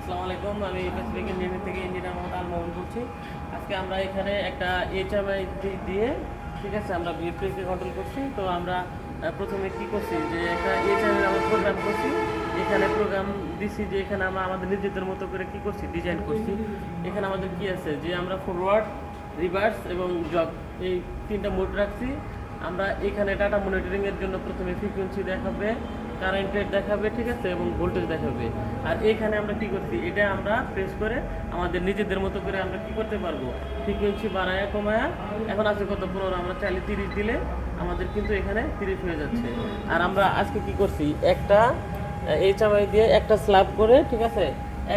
আসসালামু আলাইকুম। আমি প্যাসিফিক ইঞ্জিনিয়ারিং থেকে ইঞ্জিনিয়ার মোহাম্মদ আল মোমিন বলছি। আজকে আমরা এখানে একটা এইচএমআই দিয়ে, ঠিক আছে, আমরা বিএফপিকে কন্ট্রোল করছি। তো আমরা প্রথমে কি করছি, যে একটা এইচএমআই আমরা প্রোগ্রাম করছি। এখানে প্রোগ্রাম দিছি যে এখানে আমরা আমাদের নিজেদের মতো করে কি করছি, ডিজাইন করছি। এখানে আমাদের কি আছে, যে আমরা ফরওয়ার্ড, রিভার্স এবং জব, এই তিনটা মোড রাখছি। আমরা এখানে ডাটা মনিটরিংয়ের জন্য প্রথমে ফ্রিকোয়েন্সি দেখাবে, কারেন্ট রেট দেখাবে, ঠিক আছে, এবং ভোল্টেজ দেখাবে। আর এখানে আমরা কি করছি, এটা আমরা প্রেস করে আমাদের নিজেদের মতো করে আমরা কি করতে পারবো, ফ্রিকোয়েন্সি বাড়ায়া কমায়া। এখন আছে কত, 15, আমরা চাইলে 30 দিলে আমাদের কিন্তু এখানে 30 হয়ে যাচ্ছে। আর আমরা আজকে কি করছি, একটা এইচএমআই দিয়ে একটা স্ল্যাব করে, ঠিক আছে,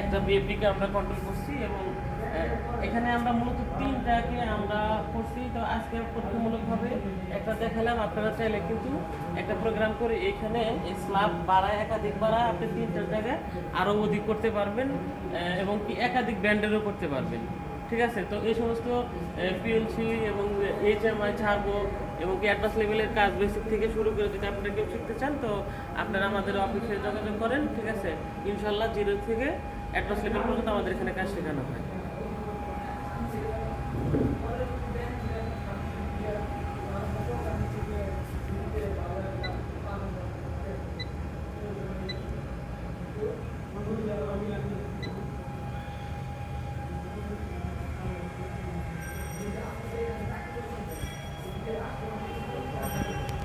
একটা বিএফপিকে আমরা কন্ট্রোল করছি। এবং এখানে আমরা মূলত তিনটাকে আমরা করছি। তো আজকে পরীক্ষামূলকভাবে একটা দেখালাম। আপনারা চাইলে কিন্তু একটা প্রোগ্রাম করে এখানে এই স্ল্যাব বাড়ায়, একাধিক বাড়ায় আপনি 3-4 জায়গায় আরও অধিক করতে পারবেন, এবং কি একাধিক ব্যান্ডেরও করতে পারবেন, ঠিক আছে। তো এই সমস্ত পিএলসি এবং এইচএমআই ছাড়বো এবং কি অ্যাডভান্স লেভেলের কাজ বেসিক থেকে শুরু করে যদি আপনারা কেউ শিখতে চান, তো আপনারা আমাদের অফিসে যোগাযোগ করেন, ঠিক আছে। ইনশাল্লাহ 0 থেকে অ্যাডভান্স লেভেল পর্যন্ত আমাদের এখানে কাজ শেখানো হয়।